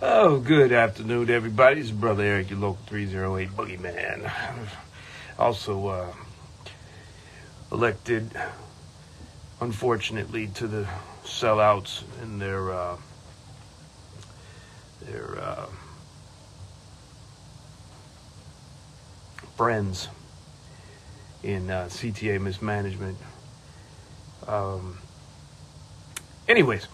Oh, good afternoon, everybody. It's Brother Eric, your local 308 Boogeyman. Also elected, unfortunately, to the sellouts and their friends in CTA mismanagement. Anyways,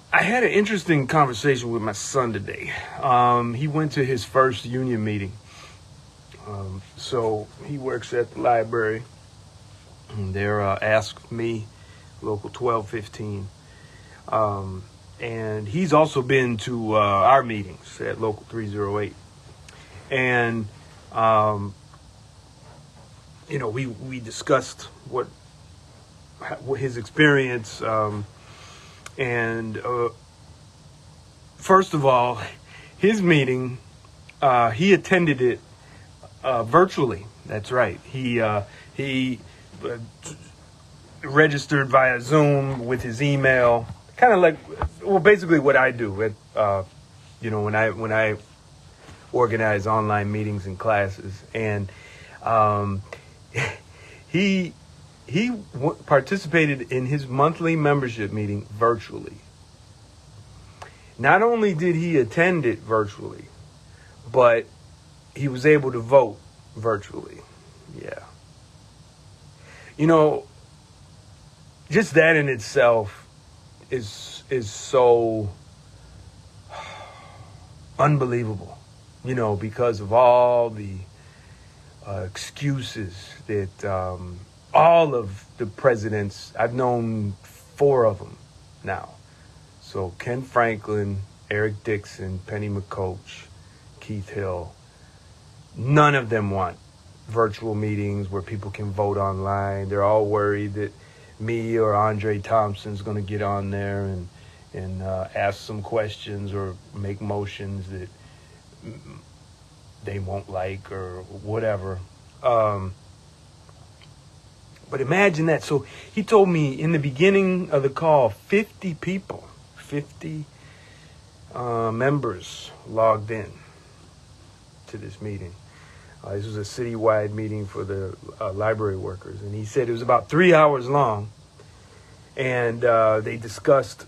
I had an interesting conversation with my son today. He went to his first union meeting. So he works at the library. And they're Ask Me, Local 1215. And he's also been to our meetings at Local 308. And, we discussed what his experience. And first of all, his meeting, he attended it virtually. That's right. He registered via Zoom with his email, kind of like, well, basically what I do at, when I organize online meetings and classes, and he participated in his monthly membership meeting virtually. Not only did he attend it virtually, but he was able to vote virtually. Yeah. Just that in itself is so unbelievable, because of all the excuses that all of the presidents, I've known 4 of them now. So Ken Franklin, Eric Dixon, Penny McCoach, Keith Hill, none of them want virtual meetings where people can vote online. They're all worried that me or Andre Thompson's going to get on there and ask some questions or make motions that they won't like or whatever. But imagine that. So he told me in the beginning of the call, 50 members logged in to this meeting. This was a citywide meeting for the library workers. And he said it was about 3 hours long. And they discussed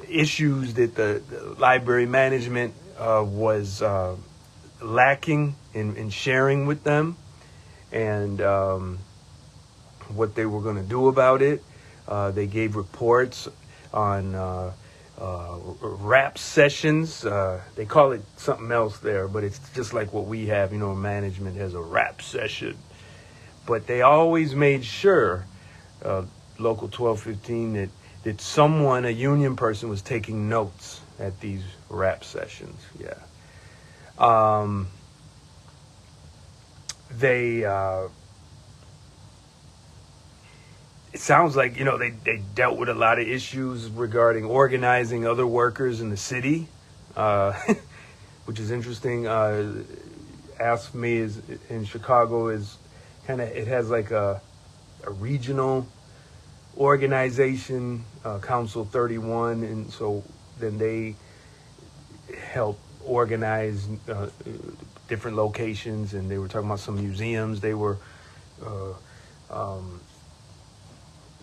issues that the library management was lacking in sharing with them, and what they were going to do about it. They gave reports on rap sessions. They call it something else there, but it's just like what we have. Management has a rap session. But they always made sure, Local 1215, that someone, a union person, was taking notes at these rap sessions. Yeah. It sounds like, they dealt with a lot of issues regarding organizing other workers in the city, which is interesting. Ask Me is in Chicago is kind of, it has like a regional organization, Council 31, and so then they help organize different locations, and they were talking about some museums they were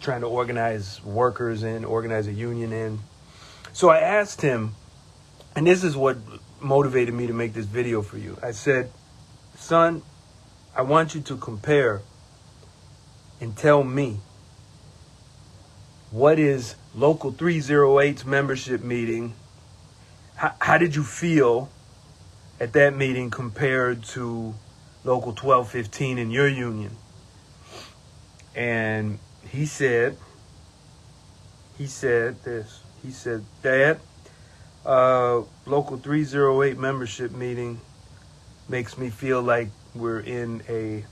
trying to organize workers in, organize a union in. So I asked him, and this is what motivated me to make this video for you. I said, son, I want you to compare and tell me, what is Local 308's membership meeting? How did you feel at that meeting compared to Local 1215 in your union? And he said this. He said, Dad, Local 308 membership meeting makes me feel like we're in a,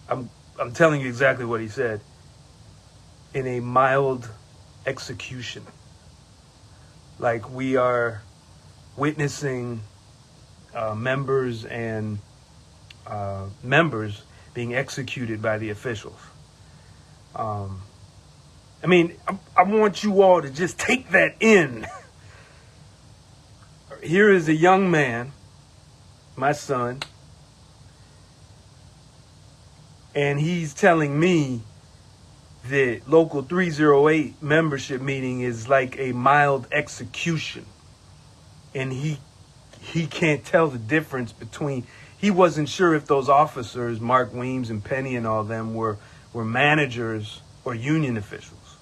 I'm telling you exactly what he said, in a mild execution. Like we are witnessing members and members being executed by the officials. I mean, I want you all to just take that in. Here is a young man, my son, and he's telling me that Local 308 membership meeting is like a mild execution. And he can't tell the difference between, he wasn't sure if those officers, Mark Weems and Penny and all them, were managers or union officials.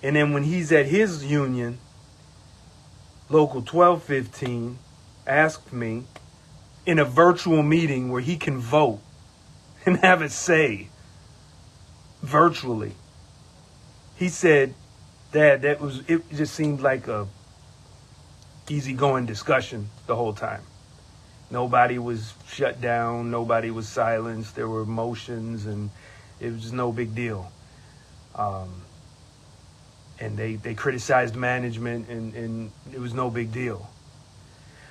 And then when he's at his union, Local 1215 asked me in a virtual meeting where he can vote and have a say virtually. He said, Dad, it just seemed like a easygoing discussion the whole time. Nobody was shut down, nobody was silenced, there were motions, and it was no big deal. And they criticized management, and it was no big deal.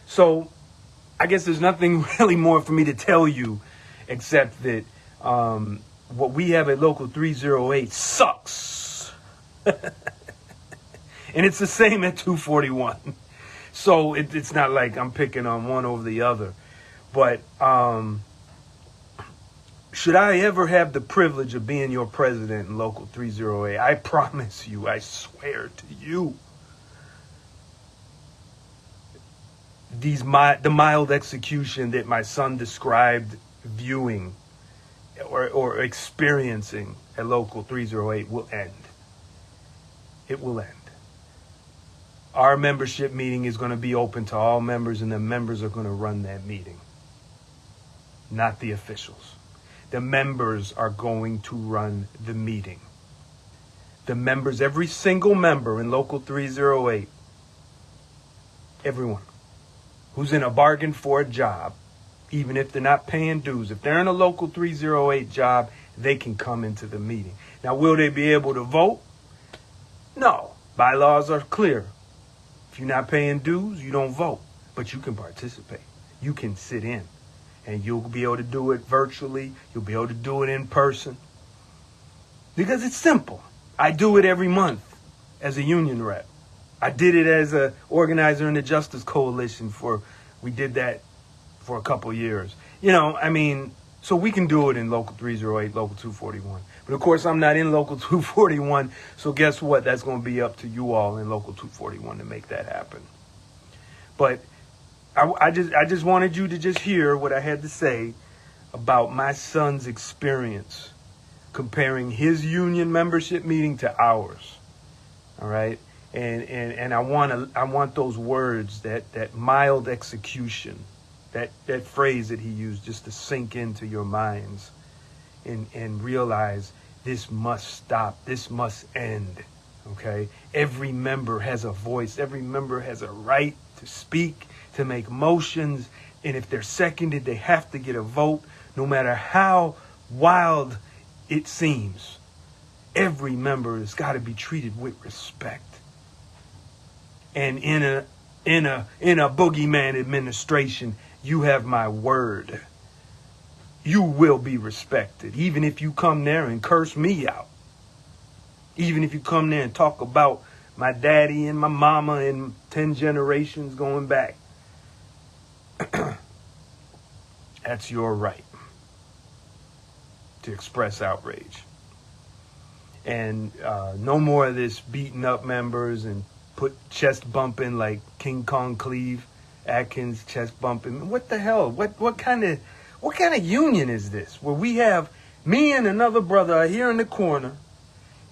So I guess there's nothing really more for me to tell you except that what we have at Local 308 sucks. And it's the same at 241. So it's not like I'm picking on one over the other. But should I ever have the privilege of being your president in Local 308, I promise you, I swear to you, the mild execution that my son described viewing or experiencing at Local 308 will end. It will end. Our membership meeting is going to be open to all members, and the members are going to run that meeting, not the officials. The members are going to run the meeting. The members, every single member in Local 308, everyone who's in a bargain for a job, even if they're not paying dues, if they're in a Local 308 job, they can come into the meeting. Now, will they be able to vote? No. Bylaws are clear. If you're not paying dues, you don't vote, but you can participate. You can sit in, and you'll be able to do it virtually. You'll be able to do it in person, because it's simple. I do it every month as a union rep. I did it as an organizer in the Justice Coalition we did that for a couple years. So we can do it in Local 308, Local 241. But of course, I'm not in Local 241, so guess what? That's going to be up to you all in Local 241 to make that happen. But I just wanted you to just hear what I had to say about my son's experience comparing his union membership meeting to ours. All right? And I want those words, that mild execution, that phrase that he used, just to sink into your minds and realize this must stop. This must end. Okay? Every member has a voice. Every member has a right to speak, to make motions. And if they're seconded, they have to get a vote, no matter how wild it seems. Every member has got to be treated with respect. And in a boogeyman administration, you have my word. You will be respected, even if you come there and curse me out. Even if you come there and talk about my daddy and my mama and 10 generations going back. That's your right to express outrage. And no more of this beating up members and put chest bumping like King Kong Cleve Atkins chest bumping. What the hell? What kind of union is this? Where we have me and another brother are here in the corner,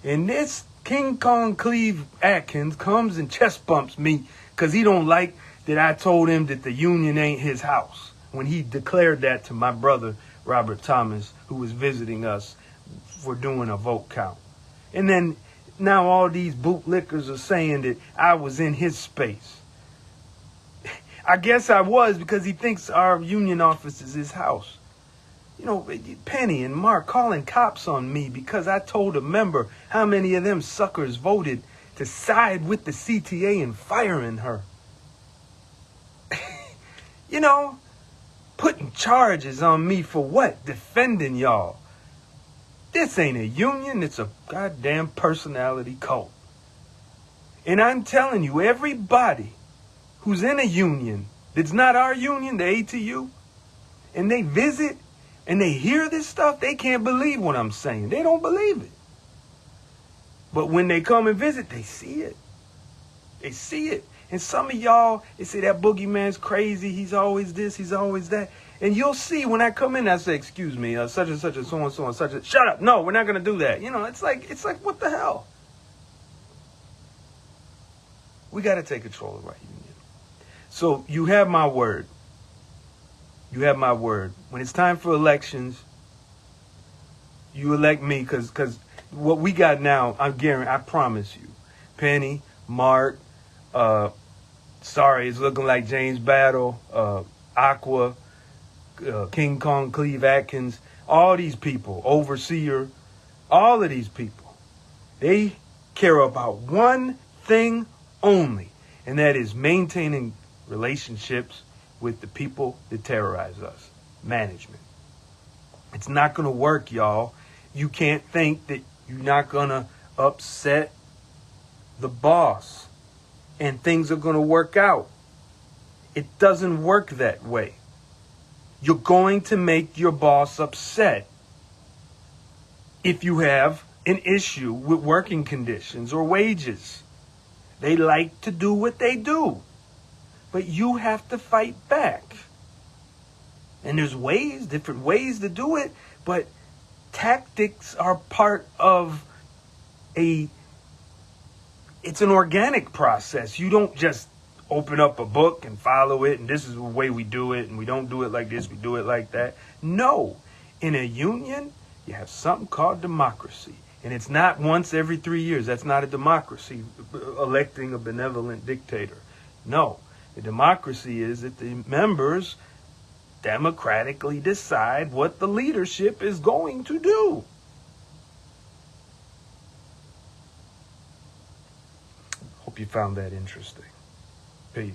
and this King Kong Cleve Atkins comes and chest bumps me because he don't like that I told him that the union ain't his house, when he declared that to my brother Robert Thomas, who was visiting us for doing a vote count. And then now all these bootlickers are saying that I was in his space. I guess I was, because he thinks our union office is his house. Penny and Mark calling cops on me because I told a member how many of them suckers voted to side with the CTA and firing her. Putting charges on me for what? Defending y'all. This ain't a union. It's a goddamn personality cult. And I'm telling you, everybody who's in a union that's not our union, the ATU, and they visit and they hear this stuff, they can't believe what I'm saying. They don't believe it. But when they come and visit, they see it. They see it. And some of y'all, they say that boogeyman's crazy. He's always this, he's always that. And you'll see when I come in, I say, excuse me, such and such and so and so and such and shut up. No, we're not going to do that. You know, it's like, what the hell? We got to take control of our union. So you have my word. You have my word. When it's time for elections, you elect me because what we got now, I promise you, Penny, Mark, sorry, it's looking like James Battle, Aqua, King Kong, Cleve Atkins, all these people, Overseer, all of these people, they care about one thing only, and that is maintaining relationships with the people that terrorize us, management. It's not going to work, y'all. You can't think that you're not going to upset the boss and things are going to work out. It doesn't work that way. You're going to make your boss upset if you have an issue with working conditions or wages. They like to do what they do, but you have to fight back. And there's different ways to do it, but tactics are part of it's an organic process. You don't just open up a book and follow it, and this is the way we do it, and we don't do it like this, we do it like that. No. In a union, you have something called democracy. And it's not once every 3 years. That's not a democracy, electing a benevolent dictator. No. The democracy is that the members democratically decide what the leadership is going to do. Hope you found that interesting. Peace.